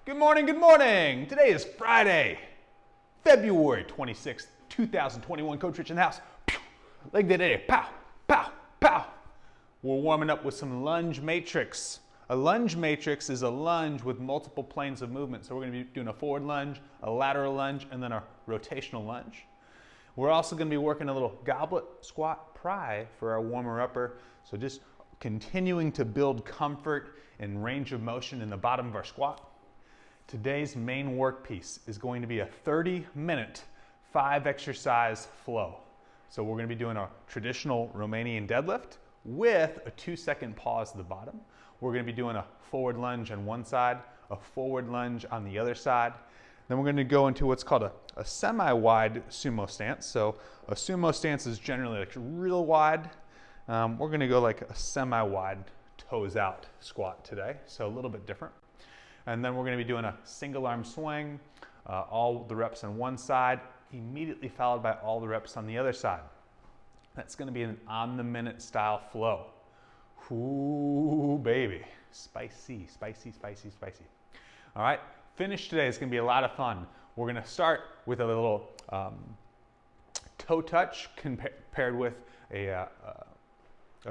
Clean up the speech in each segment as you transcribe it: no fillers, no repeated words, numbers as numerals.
Good morning, good morning. Today is Friday, February 26th, 2021. Coach Rich in the house. Leg day today. Pow, pow, pow. We're warming up with some lunge matrix. A lunge matrix is a lunge with multiple planes of movement. So we're going to be doing a forward lunge, a lateral lunge, and then a rotational lunge. We're also going to be working a little goblet squat pry for our warmer upper. So just continuing to build comfort and range of motion in the bottom of our squat. Today's main work piece is going to be a 30-minute 5-exercise flow. So we're going to be doing a traditional Romanian deadlift with a 2-second pause at the bottom. We're going to be doing a forward lunge on one side, a forward lunge on the other side. Then we're going to go into what's called a semi-wide sumo stance. So a sumo stance is generally like real wide. We're going to go like a semi-wide toes out squat today, so a little bit different. And then we're going to be doing a single arm swing, all the reps on one side, immediately followed by all the reps on the other side. That's going to be an on-the-minute style flow. Ooh, baby. Spicy, spicy, spicy, spicy. All right, finish today is going to be a lot of fun. We're going to start with a little toe touch paired with a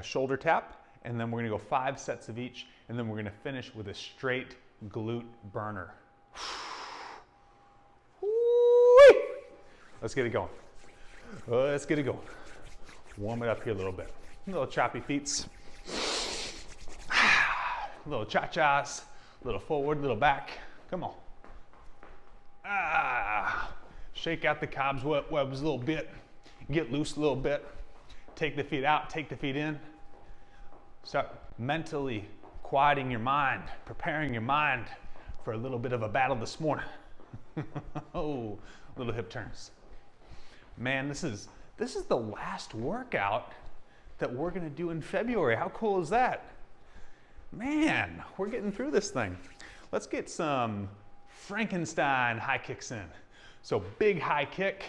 shoulder tap, and then we're going to go 5 sets of each, and then we're going to finish with a straight glute burner. Let's get it going. Let's get it going. Warm it up here a little bit. Little choppy feets. Little cha-chas. Little forward, little back. Come on. Shake out the cobwebs a little bit. Get loose a little bit. Take the feet out, take the feet in. Start mentally quieting your mind, preparing your mind for a little bit of a battle this morning. Oh, little hip turns. Man, this is the last workout that we're gonna do in February. How cool is that? Man, we're getting through this thing. Let's get some Frankenstein high kicks in. So big high kick,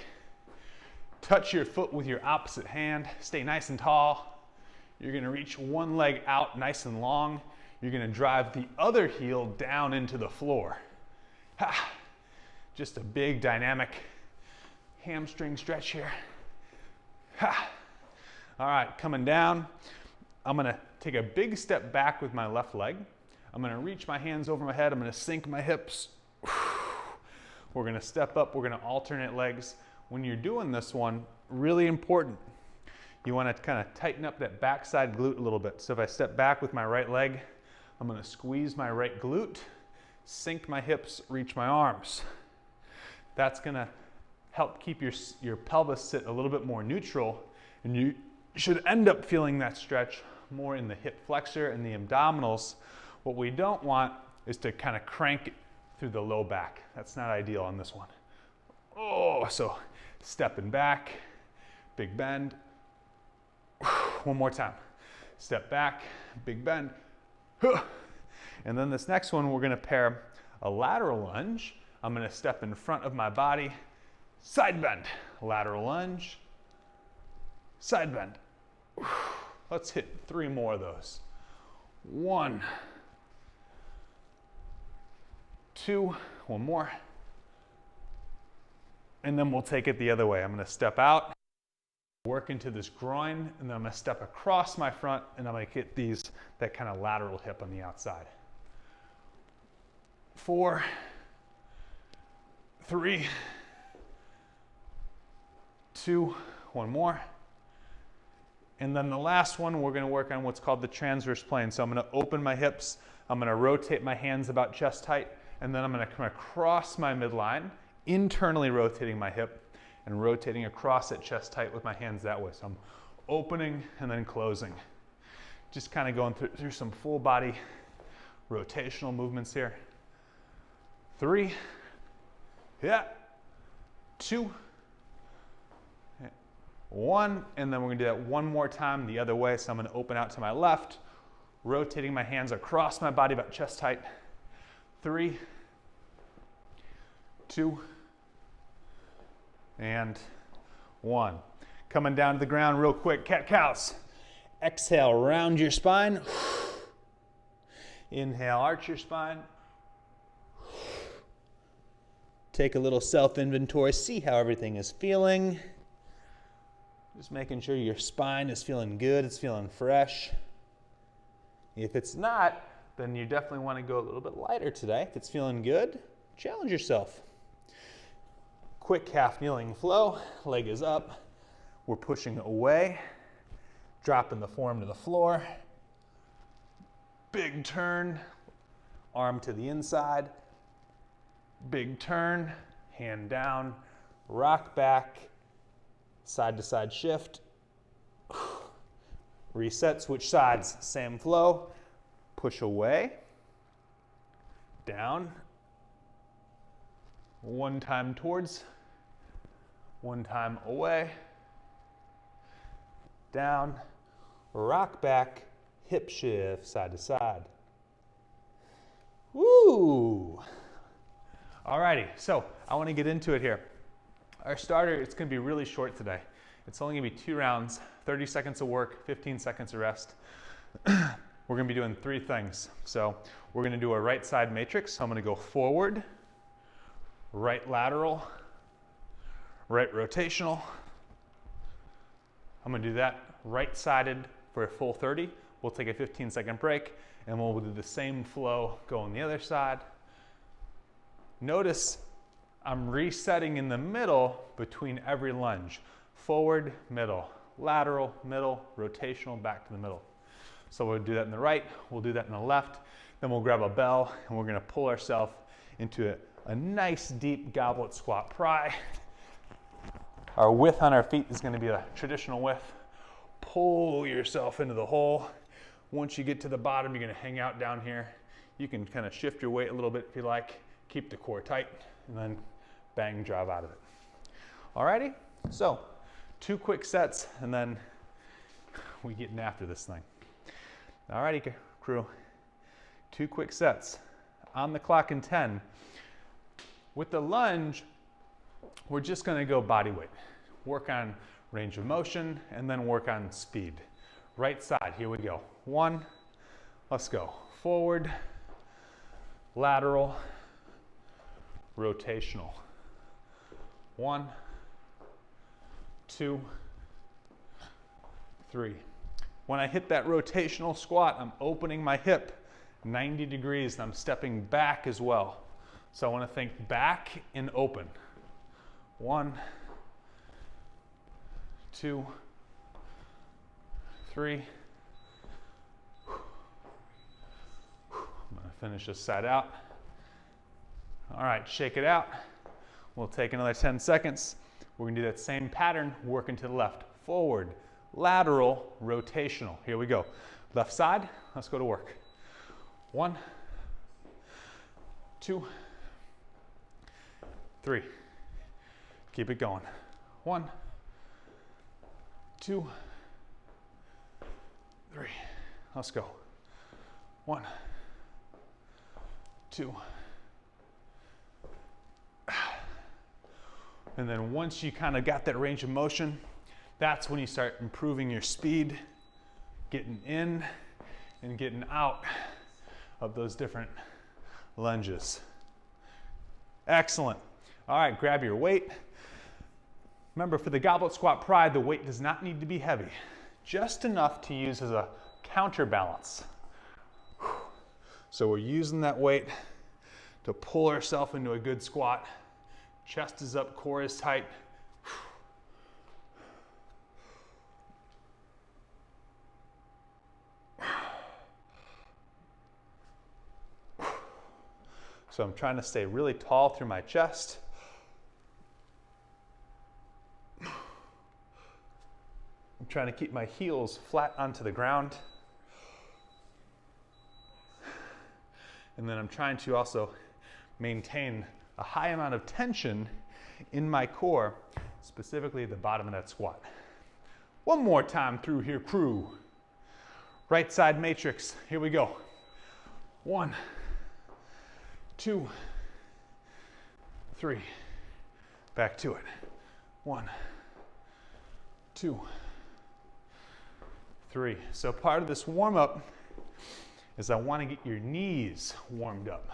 touch your foot with your opposite hand, stay nice and tall. You're gonna reach one leg out nice and long. You're gonna drive the other heel down into the floor. Ha. Just a big dynamic hamstring stretch here. Ha. All right, coming down. I'm gonna take a big step back with my left leg. I'm gonna reach my hands over my head. I'm gonna sink my hips. We're gonna step up, we're gonna alternate legs. When you're doing this one, really important, you wanna kind of tighten up that backside glute a little bit. So if I step back with my right leg, I'm gonna squeeze my right glute, sink my hips, reach my arms. That's gonna help keep your pelvis sit a little bit more neutral, and you should end up feeling that stretch more in the hip flexor and the abdominals. What we don't want is to kind of crank it through the low back. That's not ideal on this one. Oh, so stepping back, big bend. One more time. Step back, big bend. And then this next one, we're gonna pair a lateral lunge. I'm gonna step in front of my body, side bend, lateral lunge, side bend. Let's hit 3 more of those. 1, 2, one more. And then we'll take it the other way. I'm gonna step out, work into this groin, and then I'm gonna step across my front, and I'm gonna get that kind of lateral hip on the outside. 4, 3, 2, one more. And then the last one, we're gonna work on what's called the transverse plane. So I'm gonna open my hips, I'm gonna rotate my hands about chest height, and then I'm gonna come across my midline, internally rotating my hip, and rotating across at chest height with my hands that way. So I'm opening and then closing. Just kind of going through some full body rotational movements here. 3, yeah, 2, 1, and then we're gonna do that one more time the other way. So I'm gonna open out to my left, rotating my hands across my body about chest height. 3, 2, and 1. Coming down to the ground real quick, cat-cows. Exhale, round your spine. Inhale, arch your spine. take a little self-inventory, see how everything is feeling. Just making sure your spine is feeling good, it's feeling fresh. If it's not, then you definitely want to go a little bit lighter today. If it's feeling good, challenge yourself. Quick calf kneeling flow, leg is up. We're pushing away, dropping the form to the floor. Big turn, arm to the inside. Big turn, hand down, rock back, side to side shift. Reset, switch sides, same flow. Push away, down, one time towards, one time away, down, rock back, hip shift, side to side. Woo! Alrighty, so I want to get into it here. Our starter, it's going to be really short today. It's only going to be 2 rounds, 30 seconds of work, 15 seconds of rest. We're going to be doing 3 things. So we're going to do a right side matrix. So I'm going to go forward, right lateral, right rotational. I'm going to do that right sided for a full 30. We'll take a 15-second break and we'll do the same flow, go on the other side. Notice I'm resetting in the middle between every lunge. Forward, middle, lateral, middle, rotational, back to the middle. So we'll do that in the right, we'll do that in the left, then we'll grab a bell and we're gonna pull ourselves into a nice deep goblet squat pry. Our width on our feet is gonna be a traditional width. Pull yourself into the hole. Once you get to the bottom, you're gonna hang out down here. You can kind of shift your weight a little bit if you like. Keep the core tight, and then bang, drive out of it. Alrighty, so 2 quick sets, and then we getting after this thing. Alrighty, crew, 2 quick sets. On the clock in 10. With the lunge, we're just gonna go body weight. Work on range of motion, and then work on speed. Right side, here we go. 1, let's go. Forward, lateral, rotational. 1, 2, 3. When I hit that rotational squat, I'm opening my hip 90 degrees and I'm stepping back as well. So I want to think back and open. 1, 2, 3. I'm going to finish this side out. All right, shake it out. We'll take another 10 seconds. We're gonna do that same pattern, working to the left. Forward, lateral, rotational. Here we go. Left side, let's go to work. 1, 2, 3. Keep it going. 1, 2, 3. Let's go. 1, 2. And then once you kind of got that range of motion, that's when you start improving your speed, getting in and getting out of those different lunges. Excellent. All right, grab your weight. Remember, for the goblet squat pry, the weight does not need to be heavy, just enough to use as a counterbalance. So we're using that weight to pull ourselves into a good squat. Chest is up, core is tight. So I'm trying to stay really tall through my chest. I'm trying to keep my heels flat onto the ground. And then I'm trying to also maintain a high amount of tension in my core, specifically the bottom of that squat. One more time through here, crew. Right side matrix, here we go. 1, 2, 3. Back to it. 1, 2, 3. So part of this warm up is I want to get your knees warmed up.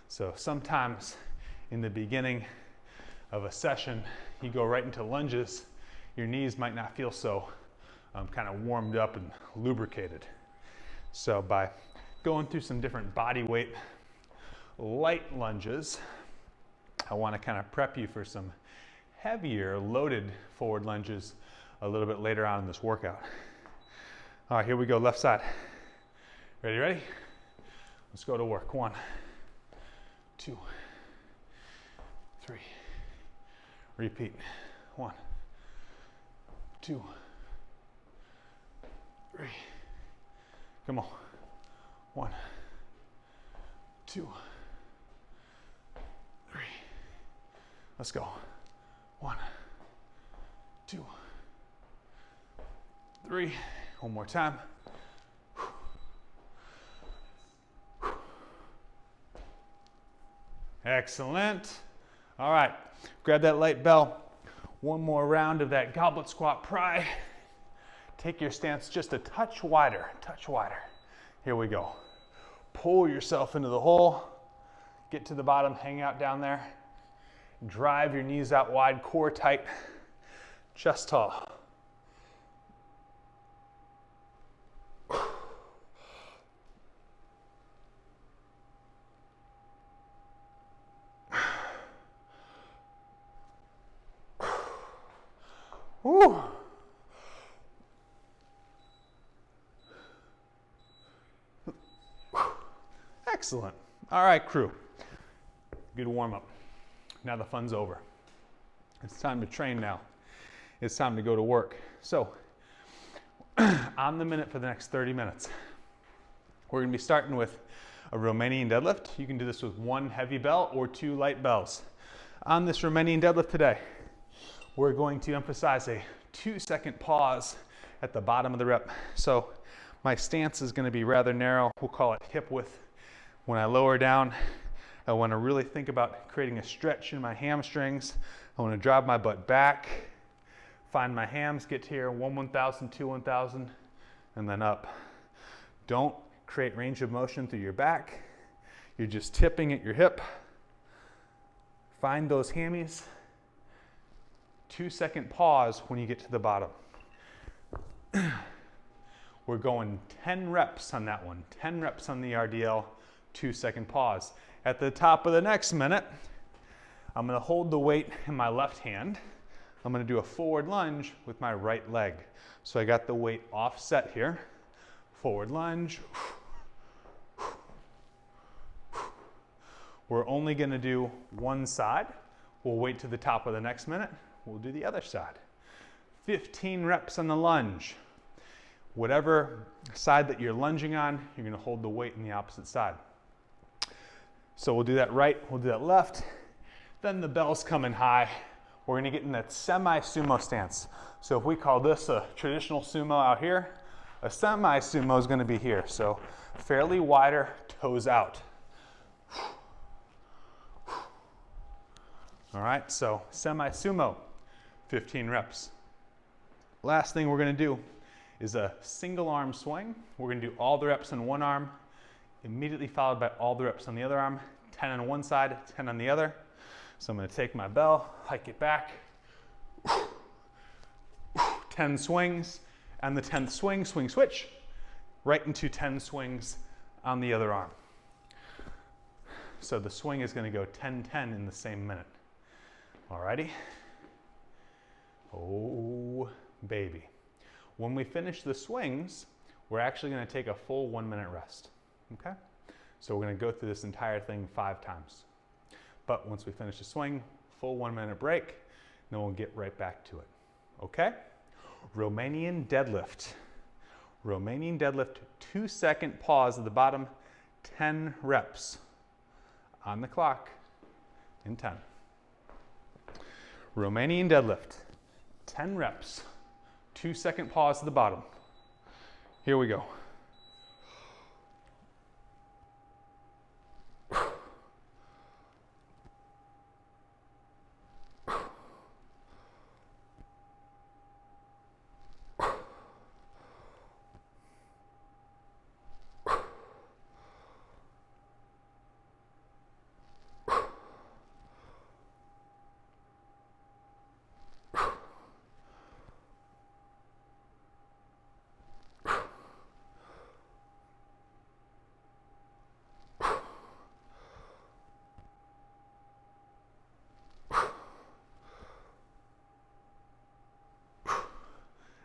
So sometimes in the beginning of a session, you go right into lunges, your knees might not feel so kind of warmed up and lubricated. So by going through some different body weight light lunges, I want to kind of prep you for some heavier loaded forward lunges a little bit later on in this workout. All right, here we go, left side. Ready? Let's go to work. 1, 2, 3. Repeat. 1, 2, 3. Come on. 1, 2, 3. Let's go. 1, 2, 3. One more time. Excellent. All right, grab that light bell. One more round of that goblet squat pry. Take your stance just a touch wider, Here we go. Pull yourself into the hole. Get to the bottom, hang out down there. Drive your knees out wide, core tight, chest tall. Woo. Excellent. All right, crew. Good warm up. Now the fun's over. It's time to train now. It's time to go to work. So, on the minute for the next 30 minutes. We're gonna be starting with a Romanian deadlift. You can do this with 1 heavy bell or 2 light bells. On this Romanian deadlift today, we're going to emphasize a 2-second pause at the bottom of the rep. So my stance is going to be rather narrow. We'll call it hip width. When I lower down, I want to really think about creating a stretch in my hamstrings. I want to drive my butt back, find my hams, get here, 1 1,000, 2 1,000, and then up. Don't create range of motion through your back. You're just tipping at your hip. Find those hammies. 2-second pause when you get to the bottom. We're going 10 reps on that one. 10 reps on the RDL, 2-second pause. At the top of the next minute, I'm gonna hold the weight in my left hand. I'm gonna do a forward lunge with my right leg. So I got the weight offset here. Forward lunge. We're only gonna do one side. We'll wait to the top of the next minute. We'll do the other side. 15 reps on the lunge. Whatever side that you're lunging on, you're gonna hold the weight in the opposite side. So we'll do that right, we'll do that left. Then the bell's coming high. We're gonna get in that semi-sumo stance. So if we call this a traditional sumo out here, a semi-sumo is gonna be here. So fairly wider, toes out. All right, so semi-sumo. 15 reps. Last thing we're gonna do is a single arm swing. We're gonna do all the reps on one arm, immediately followed by all the reps on the other arm, 10 on one side, 10 on the other. So I'm gonna take my bell, hike it back, 10 swings, and the 10th swing, swing switch, right into 10 swings on the other arm. So the swing is gonna go 10-10 in the same minute. Alrighty? Oh, baby. When we finish the swings, we're actually gonna take a full 1 minute rest, okay? So we're gonna go through this entire thing 5 times. But once we finish the swing, full 1 minute break, then we'll get right back to it, okay? Romanian deadlift. Romanian deadlift, 2-second pause at the bottom, 10 reps on the clock in 10. Romanian deadlift, 10 reps, 2-second pause at the bottom. Here we go.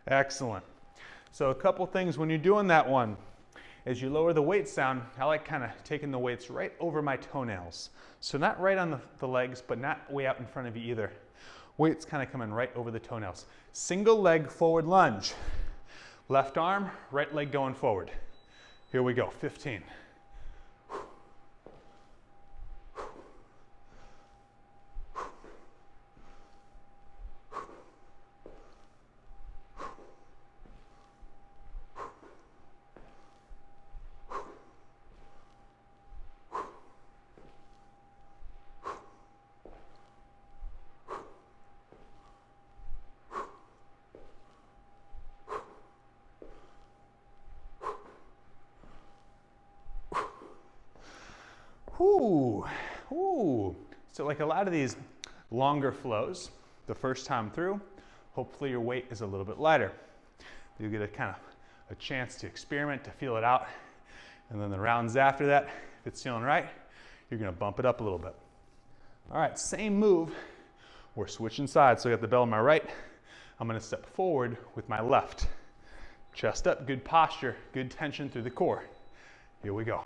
Excellent. So a couple things when you're doing that one. As you lower the weights down, I like kind of taking the weights right over my toenails. So not right on the legs, but not way out in front of you either. Weights kind of coming right over the toenails. Single leg forward lunge. Left arm, right leg going forward. Here we go, 15. Ooh, ooh. So like a lot of these longer flows, the first time through, hopefully your weight is a little bit lighter. You get a kind of a chance to experiment, to feel it out. And then the rounds after that, if it's feeling right, you're gonna bump it up a little bit. All right, same move. We're switching sides. So I got the bell on my right. I'm gonna step forward with my left. Chest up, good posture, good tension through the core. Here we go.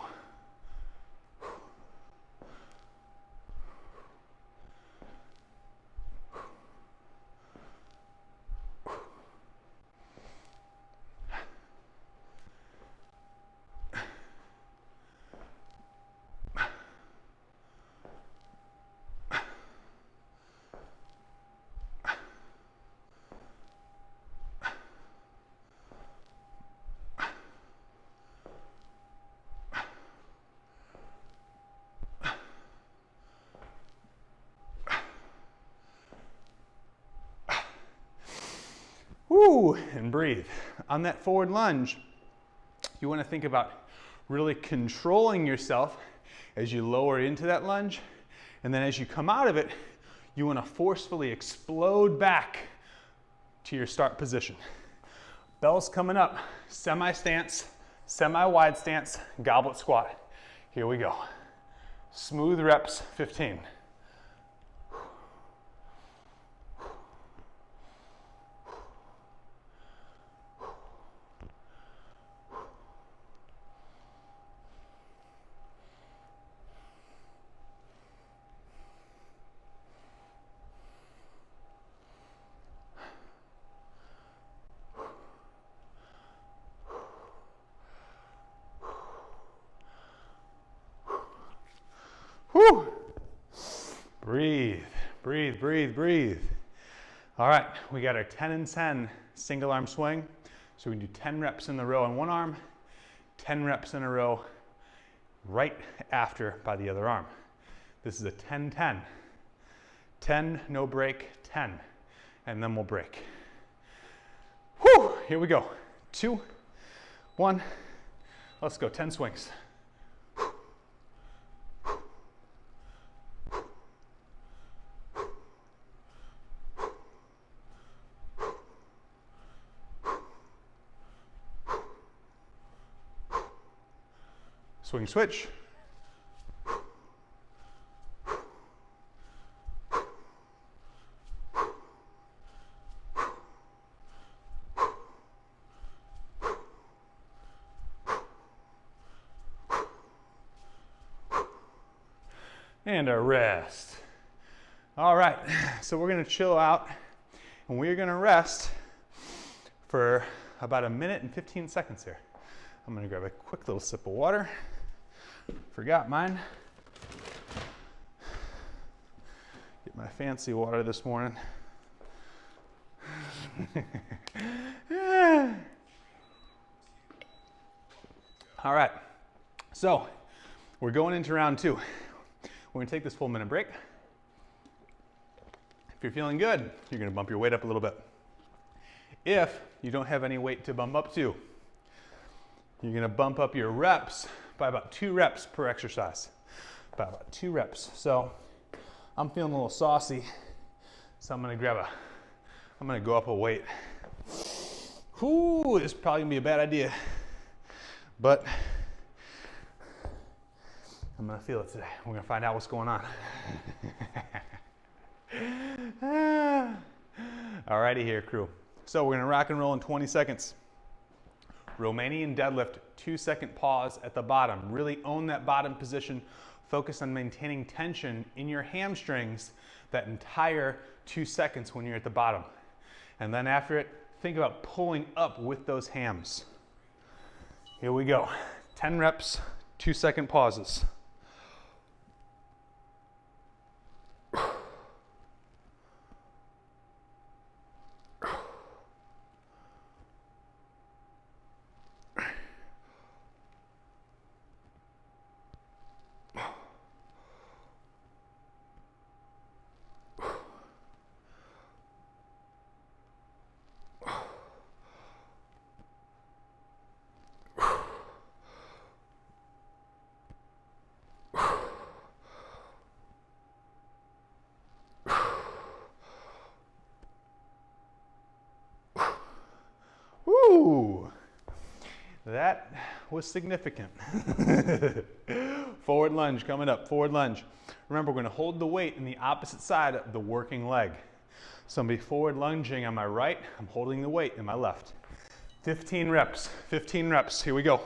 Woo, and breathe. On that forward lunge, you want to think about really controlling yourself as you lower into that lunge. And then as you come out of it, you want to forcefully explode back to your start position. Bell's coming up. Semi-stance, semi-wide stance, goblet squat. Here we go. Smooth reps, 15. Whew. Breathe, breathe, breathe, breathe. All right, we got our 10 and 10 single arm swing. So we can do 10 reps in a row on one arm, 10 reps in a row right after by the other arm. This is a 10-10. 10, no break, 10. And then we'll break. Whew, here we go. 2, 1, let's go, 10 swings. Swing switch. And a rest. All right, so we're gonna chill out and we're gonna rest for about 1 minute and 15 seconds here. I'm gonna grab a quick little sip of water. Forgot mine. Get my fancy water this morning. All right, so we're going into round 2. We're gonna take this full minute break. If you're feeling good, you're gonna bump your weight up a little bit. If you don't have any weight to bump up to, you're gonna bump up your reps by about 2 reps per exercise. By about 2 reps. So I'm feeling a little saucy, so I'm gonna go up a weight. Whew, this is probably gonna be a bad idea, but I'm gonna feel it today. We're gonna find out what's going on. Alrighty here, crew. So we're gonna rock and roll in 20 seconds. Romanian deadlift, 2-second pause at the bottom. Really own that bottom position. Focus on maintaining tension in your hamstrings that entire 2 seconds when you're at the bottom. And then after it, think about pulling up with those hams. Here we go. 10 reps, 2-second pauses. Woo! That was significant. Forward lunge coming up, forward lunge. Remember, we're gonna hold the weight in the opposite side of the working leg. So I'm gonna be forward lunging on my right, I'm holding the weight in my left. 15 reps, 15 reps, here we go.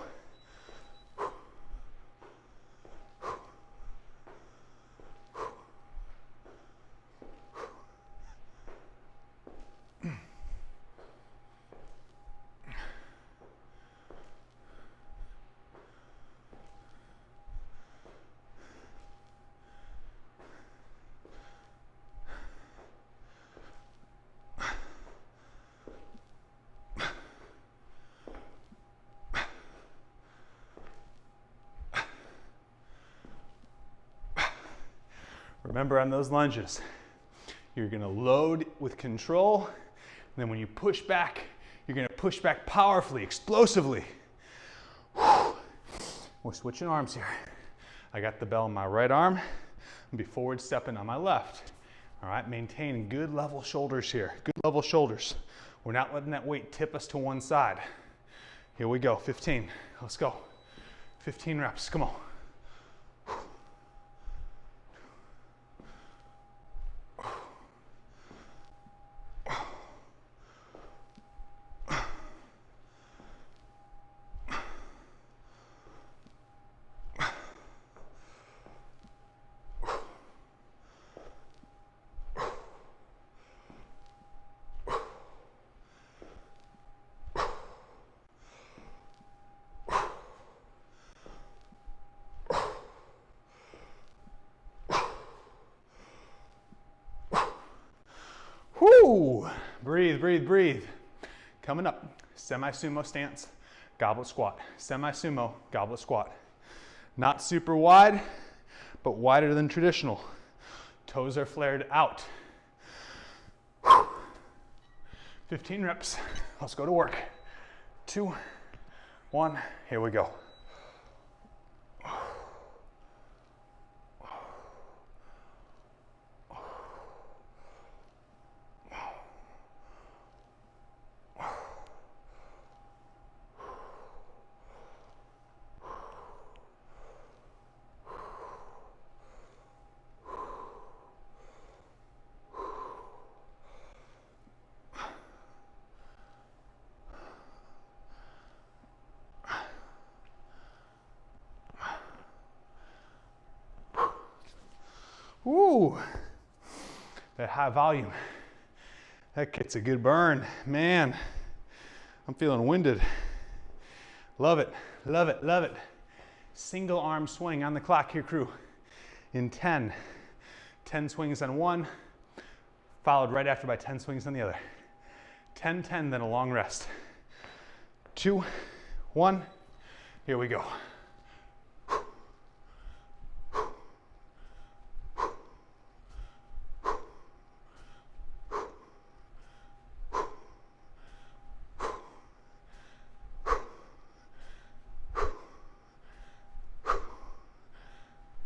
Remember on those lunges, you're gonna load with control, and then when you push back, you're gonna push back powerfully, explosively. Whew. We're switching arms here. I got the bell in my right arm, and be forward stepping on my left. All right, maintain good level shoulders here, good level shoulders. We're not letting that weight tip us to one side. Here we go, 15, let's go. 15 reps, come on. Whoo! Breathe, breathe, breathe. Coming up, semi-sumo stance, goblet squat. Semi-sumo, goblet squat. Not super wide, but wider than traditional. Toes are flared out. 15 reps. Let's go to work. 2, 1, here we go. Woo! That high volume, that gets a good burn. Man, I'm feeling winded. Love it, love it, love it. Single arm swing on the clock here, crew. In 10. 10 swings on one, followed right after by 10 swings on the other. 10, 10, then a long rest. 2, 1, here we go.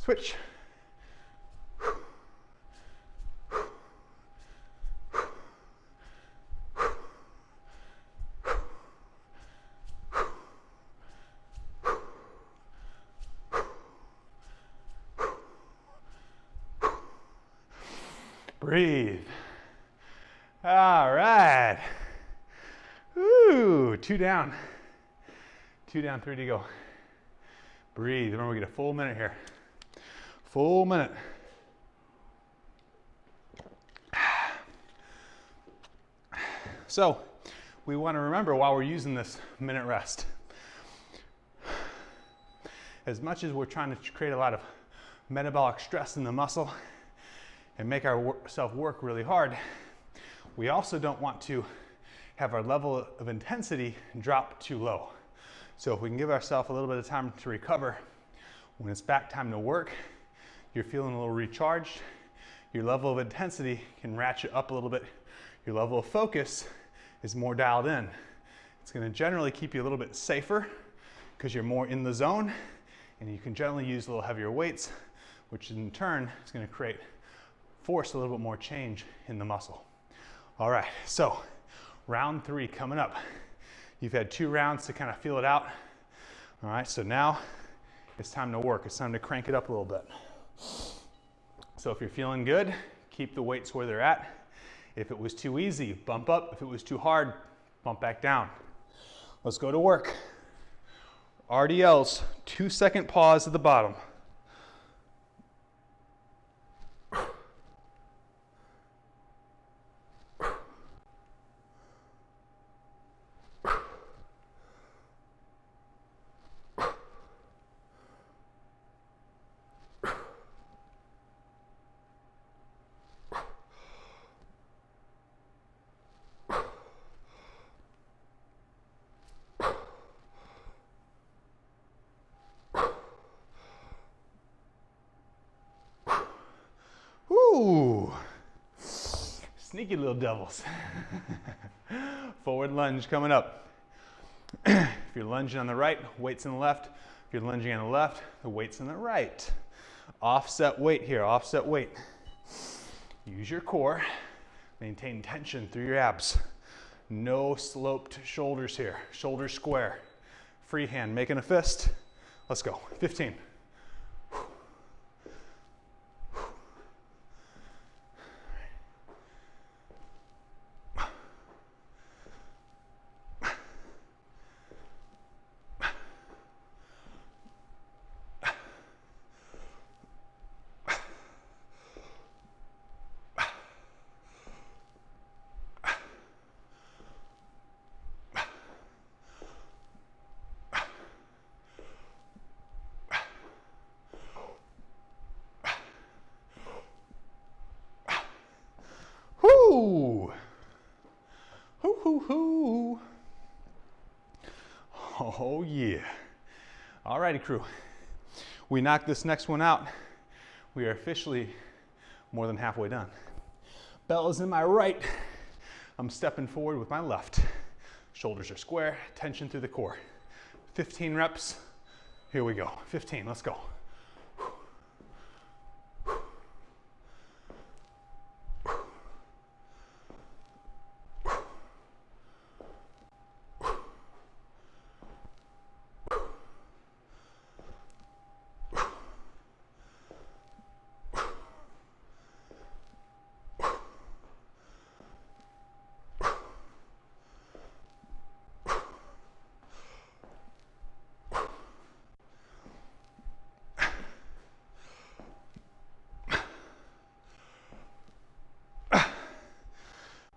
Switch. Breathe. All right. Whew, 2 down. 2 down, 3 to go. Breathe. Remember, we get a full minute here. Full minute. So, we want to remember while we're using this minute rest, as much as we're trying to create a lot of metabolic stress in the muscle and make ourselves work really hard, we also don't want to have our level of intensity drop too low. So if we can give ourselves a little bit of time to recover, when it's back time to work, you're feeling a little recharged, your level of intensity can ratchet up a little bit, your level of focus is more dialed in. It's going to generally keep you a little bit safer because you're more in the zone, and you can generally use a little heavier weights, which in turn is going to force a little bit more change in the muscle. All right, so round 3 coming up. You've had 2 rounds to kind of feel it out. All right, so now it's time to work. It's time to crank it up a little bit. So if you're feeling good, keep the weights where they're at. If it was too easy, bump up. If it was too hard, bump back down. Let's go to work. RDLs, 2-second pause at the bottom. Ooh, sneaky little devils. Forward lunge coming up. If you're lunging on the right, weight's in the left. If you're lunging on the left, the weight's in the right. Offset weight here, offset weight. Use your core, maintain tension through your abs. No sloped shoulders here, shoulders square. Free hand, making a fist. Let's go, 15. Hoo, hoo, hoo. Oh yeah. All righty, crew. We knocked this next one out. We are officially more than halfway done. Bell is in my right. I'm stepping forward with my left. Shoulders are square, tension through the core. 15 reps. Here we go. 15, let's go.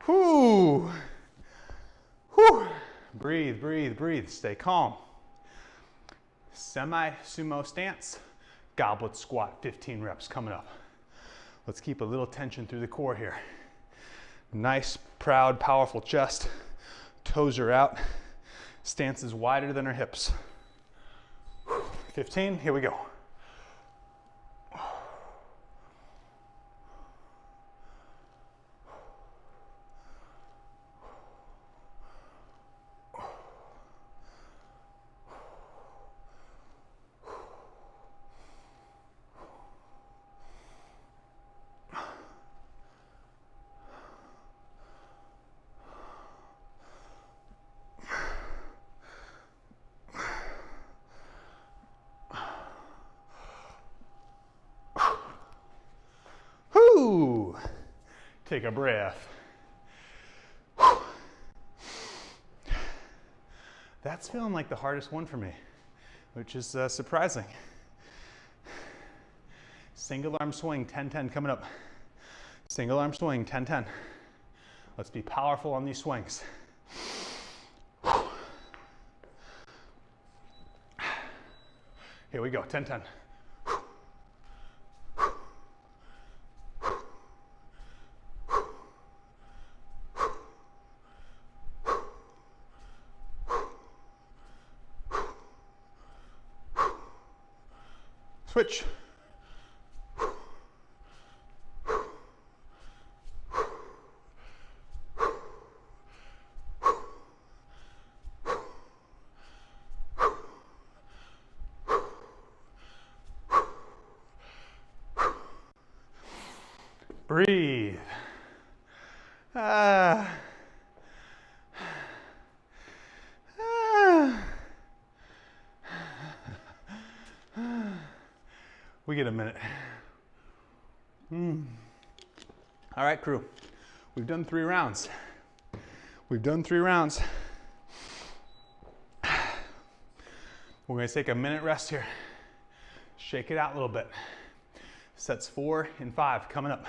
Whew. Whew. Breathe, breathe, breathe. Stay calm. Semi-sumo stance. Goblet squat, 15 reps coming up. Let's keep a little tension through the core here. Nice, proud, powerful chest. Toes are out. Stance is wider than our hips. 15, here we go. Whew. Take a breath. That's feeling like the hardest one for me, which is surprising. Single arm swing, 10-10 coming up. Single arm swing, 10-10. Let's be powerful on these swings. Here we go, 10-10. Switch. Breathe. We get a minute. All right, crew. We've done 3 rounds. We're going to take a minute rest here. Shake it out a little bit. Sets 4 and 5 coming up.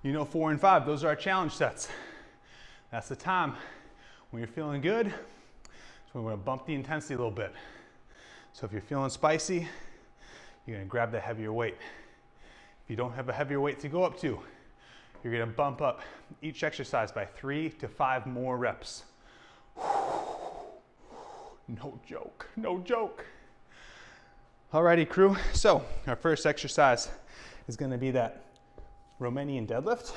You know 4 and 5, those are our challenge sets. That's the time when you're feeling good, so we're going to bump the intensity a little bit. So if you're feeling spicy, you're going to grab the heavier weight. If you don't have a heavier weight to go up to, you're going to bump up each exercise by 3 to 5 more reps. No joke, no joke. Alrighty, crew. So our first exercise is going to be that Romanian deadlift.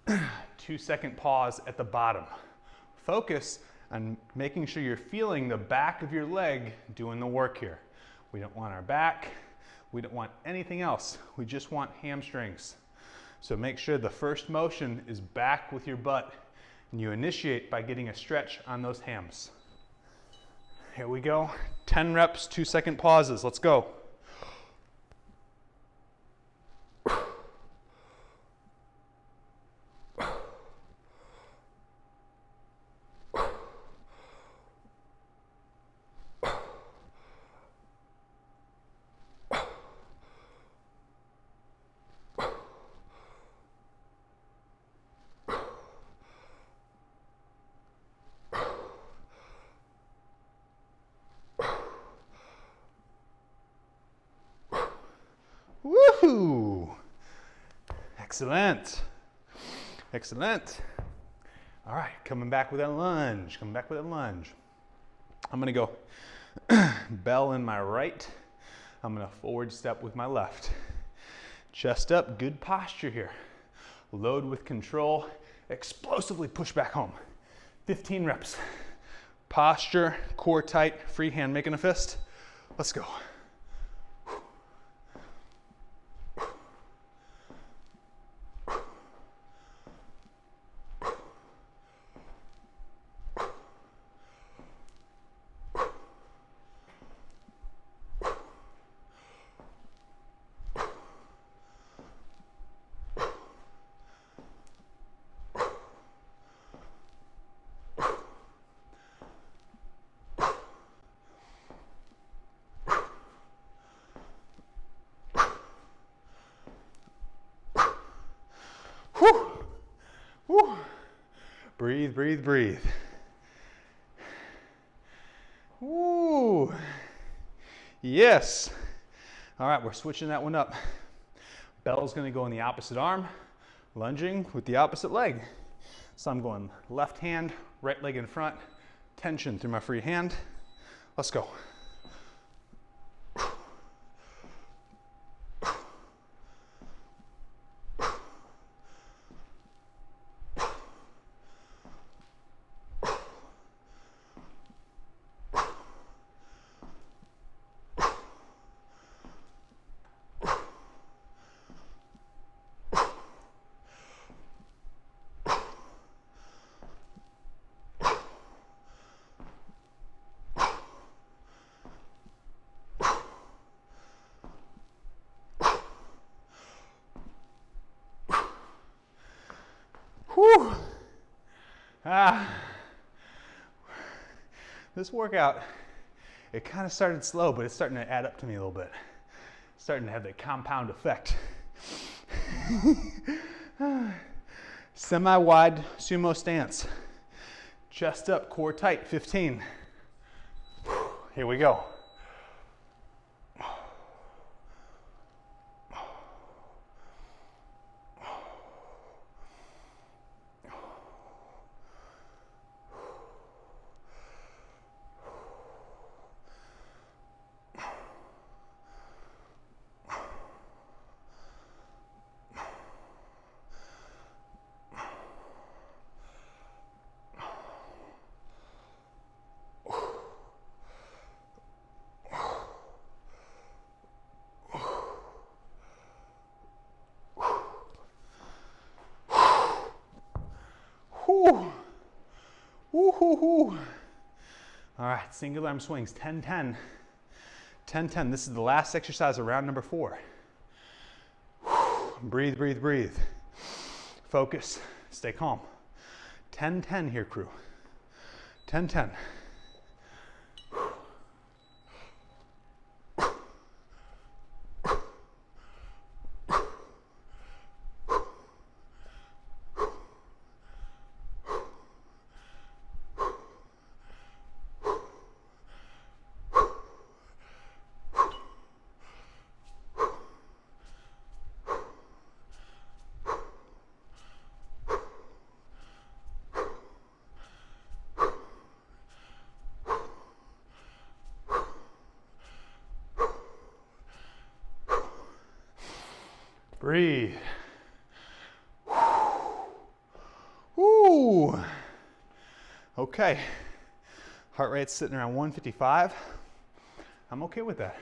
2-second pause at the bottom. Focus on making sure you're feeling the back of your leg doing the work here. We don't want our back. We don't want anything else. We just want hamstrings. So make sure the first motion is back with your butt, and you initiate by getting a stretch on those hams. Here we go. 10 reps, 2-second pauses. Let's go. Woohoo! Excellent. Excellent. All right, coming back with that lunge. I'm gonna go bell in my right. I'm gonna forward step with my left. Chest up, good posture here. Load with control, explosively push back home. 15 reps. Posture, core tight, free hand making a fist. Let's go. Breathe, breathe, breathe. Ooh. Yes. All right, we're switching that one up. Bell's gonna go in the opposite arm, lunging with the opposite leg. So I'm going left hand, right leg in front, tension through my free hand. Let's go. This workout, it kind of started slow, but it's starting to add up to me a little bit. Starting to have that compound effect. Semi-wide sumo stance. Chest up, core tight, 15. Here we go. Woo. Woo hoo hoo. All right, single arm swings, 10-10. 10-10, this is the last exercise of round number 4. Breathe, breathe, breathe. Focus, stay calm. 10-10 here, crew. 10-10. Breathe. Woo. Okay. Heart rate's sitting around 155. I'm okay with that.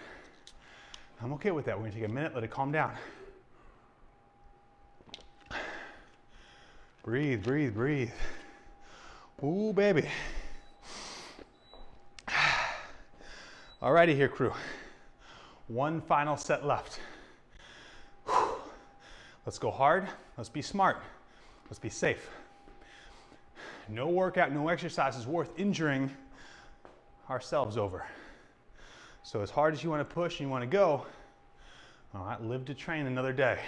I'm okay with that. We're gonna take a minute, let it calm down. Breathe, breathe, breathe. Ooh, baby. Alrighty here, crew. One final set left. Let's go hard, let's be smart, let's be safe. No workout, no exercise is worth injuring ourselves over. So as hard as you want to push and you want to go, all right, live to train another day.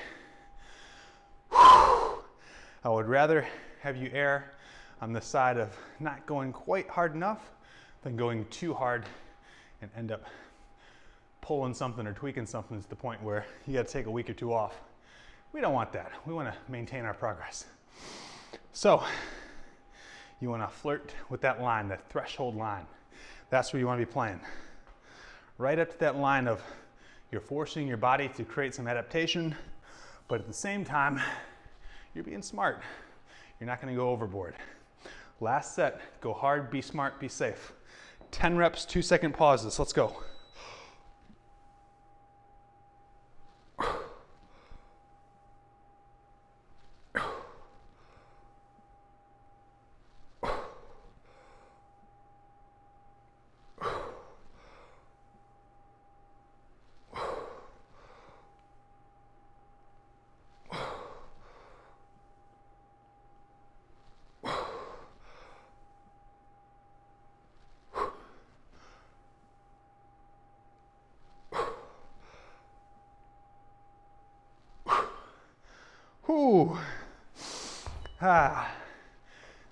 I would rather have you err on the side of not going quite hard enough than going too hard and end up pulling something or tweaking something to the point where you got to take a week or two off. We don't want that. We want to maintain our progress. So you want to flirt with that line, that threshold line. That's where you want to be playing. Right up to that line of you're forcing your body to create some adaptation, but at the same time, you're being smart. You're not going to go overboard. Last set, go hard, be smart, be safe. 10 reps, 2-second pauses. Let's go. Whew.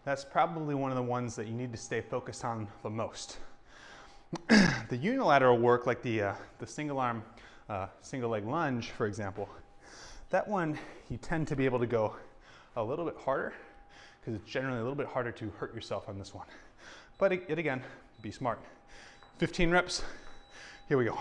That's probably one of the ones that you need to stay focused on the most. The unilateral work, like the single arm, single leg lunge, for example, that one you tend to be able to go a little bit harder because it's generally a little bit harder to hurt yourself on this one. But it again, be smart. 15 reps, here we go.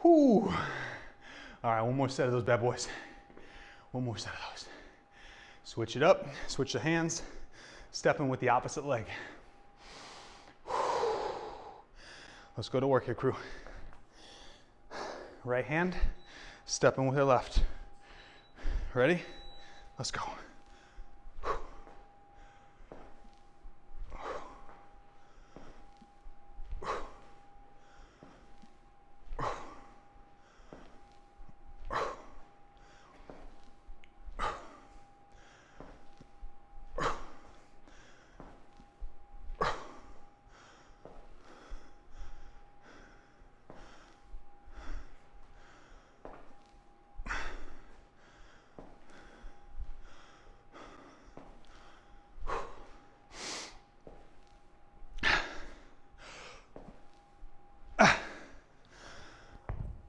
Whew. All right, one more set of those bad boys. One more set of those. Switch it up, switch the hands, step in with the opposite leg. Let's go to work here, crew. Right hand, step in with your left. Ready? Let's go.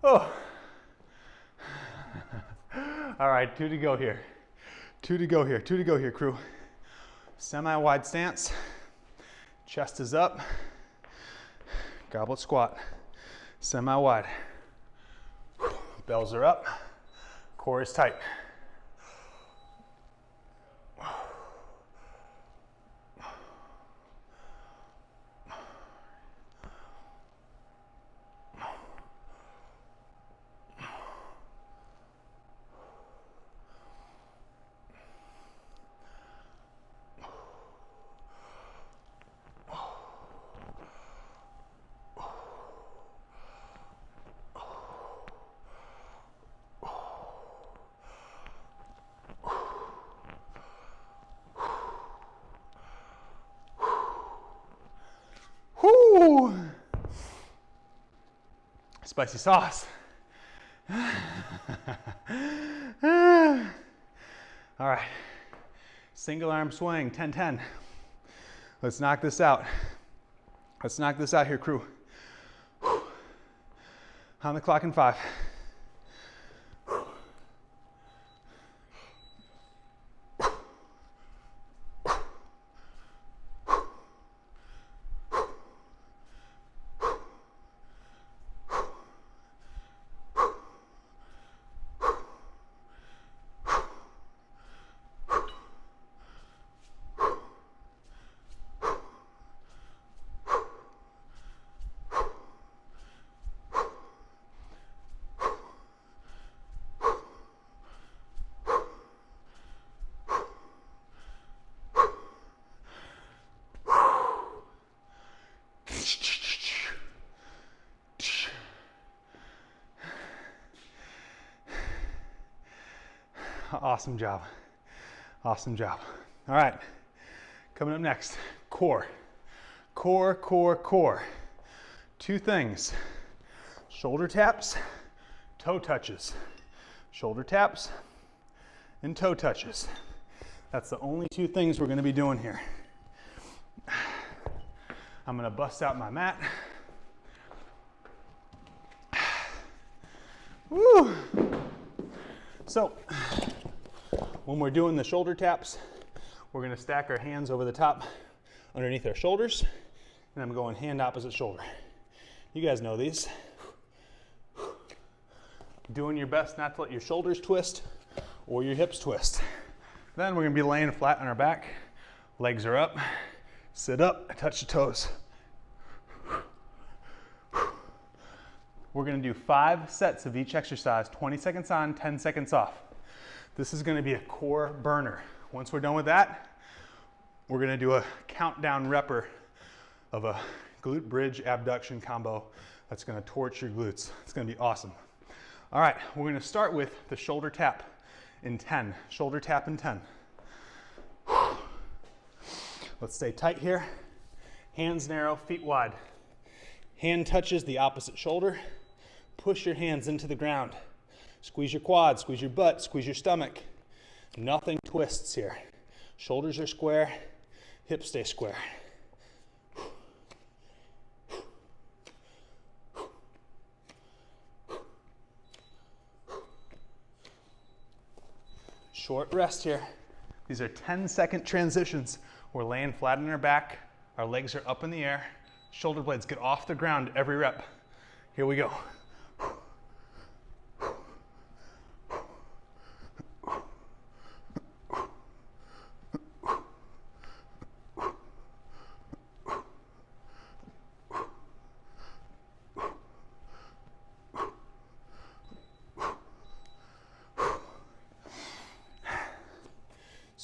Oh. All right, 2 to go here. 2 to go here, 2 to go here, crew. Semi-wide stance, chest is up, goblet squat, semi-wide. Bells are up, core is tight. Whoo! Spicy sauce. All right, single arm swing, 10-10. Let's knock this out. Let's knock this out here, crew. On the clock in 5. Awesome job. Awesome job. All right, coming up next, core. Core, core, core. 2 things, shoulder taps, toe touches. Shoulder taps and toe touches. That's the only 2 things we're gonna be doing here. I'm gonna bust out my mat. Woo! So, when we're doing the shoulder taps, we're gonna stack our hands over the top underneath our shoulders, and I'm going hand opposite shoulder. You guys know these. Doing your best not to let your shoulders twist or your hips twist. Then we're gonna be laying flat on our back. Legs are up, sit up, touch the toes. We're gonna do 5 sets of each exercise, 20 seconds on, 10 seconds off. This is gonna be a core burner. Once we're done with that, we're gonna do a countdown repper of a glute bridge abduction combo that's gonna torch your glutes. It's gonna be awesome. All right, we're gonna start with the shoulder tap in 10. Shoulder tap in 10. Let's stay tight here. Hands narrow, feet wide. Hand touches the opposite shoulder. Push your hands into the ground. Squeeze your quads, squeeze your butt, squeeze your stomach. Nothing twists here. Shoulders are square, hips stay square. Short rest here. These are 10-second transitions. We're laying flat on our back. Our legs are up in the air. Shoulder blades get off the ground every rep. Here we go.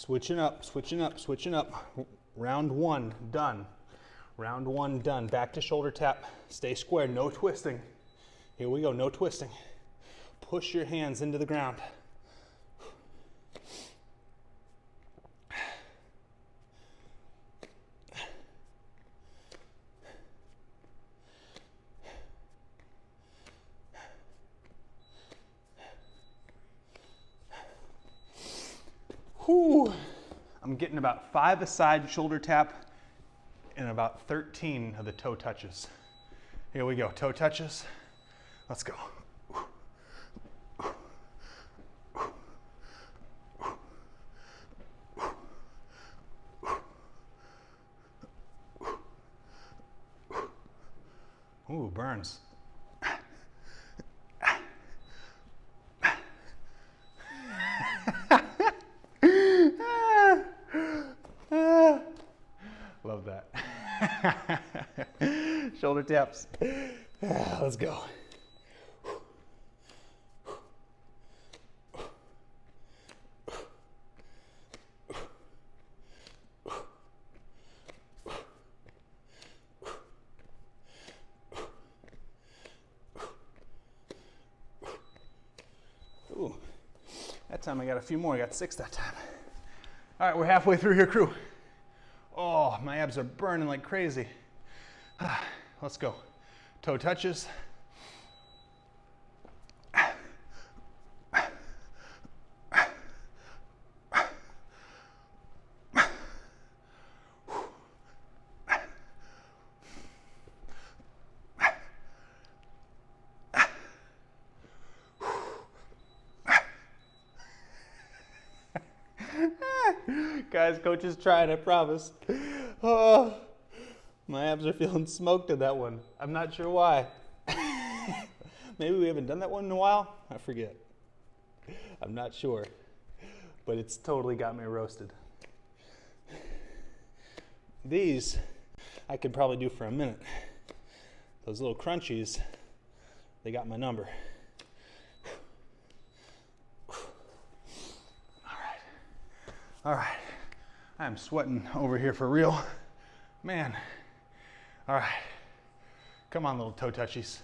Switching up, switching up, switching up. Round one, done. Round one, done. Back to shoulder tap. Stay square, no twisting. Here we go, no twisting. Push your hands into the ground. Whew. I'm getting about 5 a side shoulder tap and about 13 of the toe touches. Here we go, toe touches. Let's go. Ooh, burns. Love that. Shoulder taps. Let's go. Ooh, that time I got a few more. I got 6 that time. All right, we're halfway through here, crew. Oh, my abs are burning like crazy. Let's go. Toe touches. Guys, coach is trying, I promise. Oh, my abs are feeling smoked at that one. I'm not sure why. Maybe we haven't done that one in a while. I forget. I'm not sure. But it's totally got me roasted. These I could probably do for a minute. Those little crunchies, they got my number. All right, I'm sweating over here for real. Man, all right, come on little toe touchies.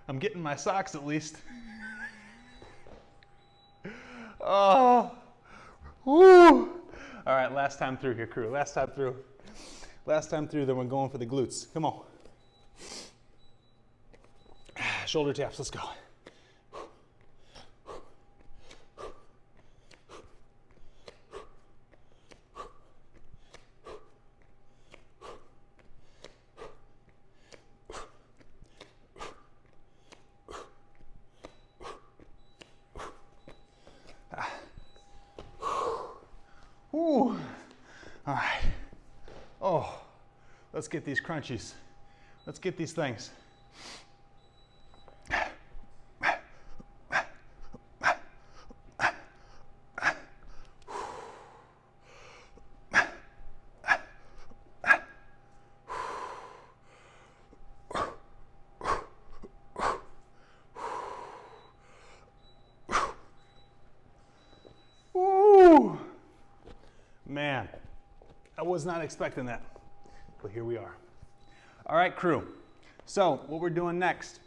I'm getting my socks at least. Oh. Woo! All right, last time through here, crew. Last time through. Last time through, then we're going for the glutes. Come on. Shoulder taps, let's go. Ooh. All right. Oh, let's get these crunchies. Let's get these things. Man, I was not expecting that, but here we are. All right, crew. So what we're doing next,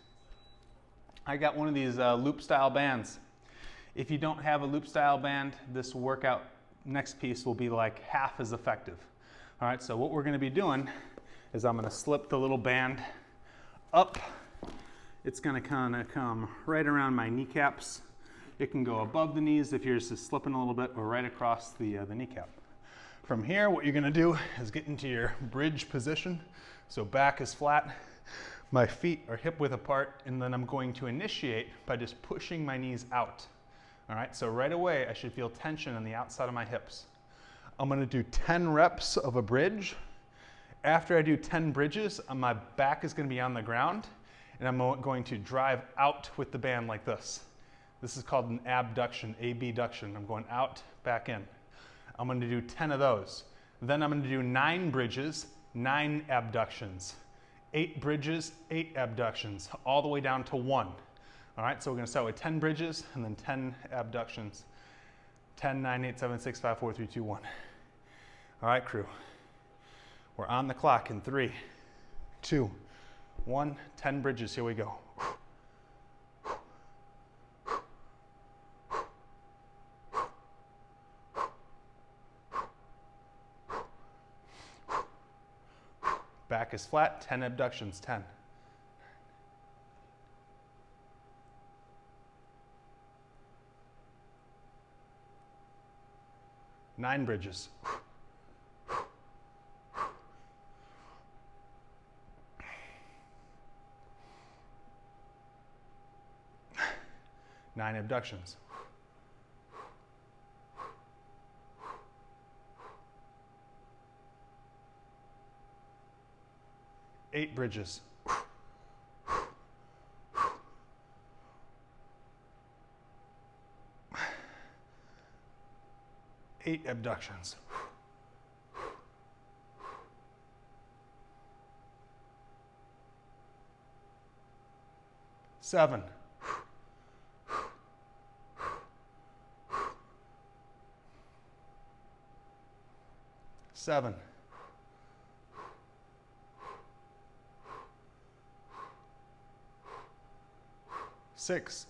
I got one of these loop style bands. If you don't have a loop style band, this workout next piece will be like half as effective. All right, so what we're gonna be doing is I'm gonna slip the little band up. It's gonna kinda come right around my kneecaps. It can go above the knees if you're just slipping a little bit, or right across the kneecap. From here, what you're gonna do is get into your bridge position. So back is flat, my feet are hip width apart, and then I'm going to initiate by just pushing my knees out. All right, so right away, I should feel tension on the outside of my hips. I'm gonna do 10 reps of a bridge. After I do 10 bridges, my back is gonna be on the ground, and I'm going to drive out with the band like this. This is called an abduction, abduction. I'm going out, back in. I'm going to do 10 of those. Then I'm going to do 9 bridges, 9 abductions. 8 bridges, 8 abductions, all the way down to 1. All right, so we're going to start with 10 bridges and then 10 abductions. 10, 9, 8, 7, 6, 5, 4, 3, 2, 1. All right, crew. We're on the clock in 3, 2, 1. 10 bridges. Here we go. Back is flat, 10 abductions, 10. 9 bridges. 9 abductions. 8 bridges. 8 abductions. 7. 7. 6.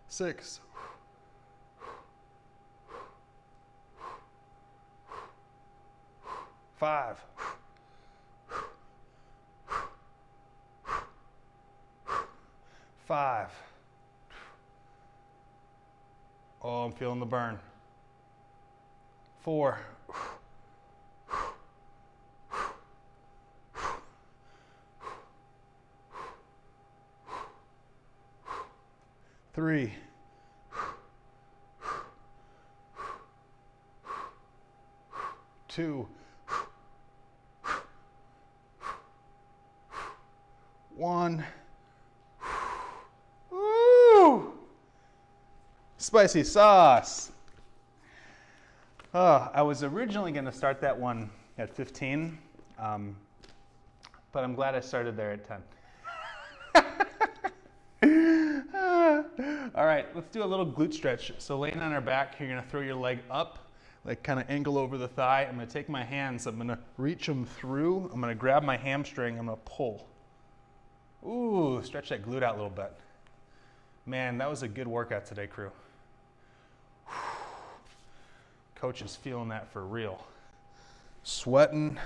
6. 5. 5. Oh, I'm feeling the burn. 4. 3. 2. 1. Woo! Spicy sauce. Oh, I was originally going to start that one at 15, but I'm glad I started there at 10. All right, let's do a little glute stretch. So laying on our back, you're going to throw your leg up, like kind of angle over the thigh. I'm going to take my hands, I'm going to reach them through. I'm going to grab my hamstring, I'm going to pull. Ooh, stretch that glute out a little bit. Man, that was a good workout today, crew. Coach is feeling that for real. Sweating,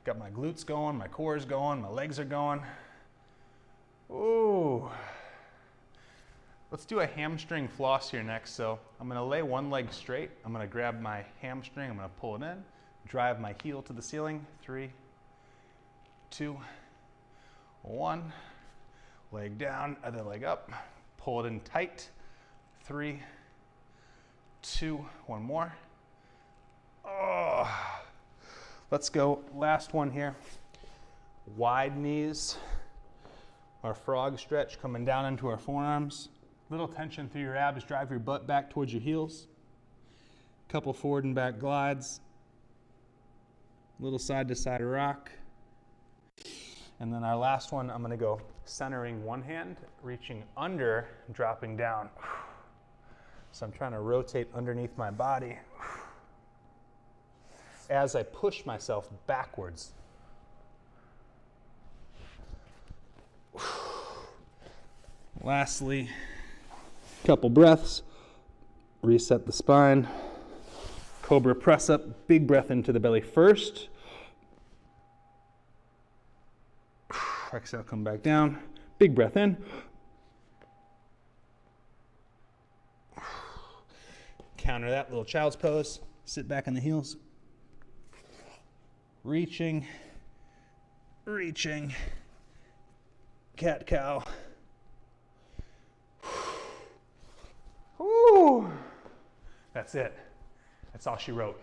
got my glutes going, my core is going, my legs are going. Ooh. Let's do a hamstring floss here next. So I'm going to lay one leg straight. I'm going to grab my hamstring. I'm going to pull it in, drive my heel to the ceiling. 3, 2, 1. Leg down, other leg up. Pull it in tight. 3, 2, 1 more. Oh. Let's go. Last one here. Wide knees. Our frog stretch coming down into our forearms. Little tension through your abs, drive your butt back towards your heels. Couple forward and back glides. Little side to side rock. And then our last one, I'm gonna go centering one hand, reaching under, dropping down. So I'm trying to rotate underneath my body as I push myself backwards. Lastly, couple breaths, reset the spine, cobra press up, big breath into the belly first. Exhale, come back down, big breath in. Counter that, little child's pose, sit back on the heels. Reaching, reaching, cat cow. Woo! That's it. That's all she wrote.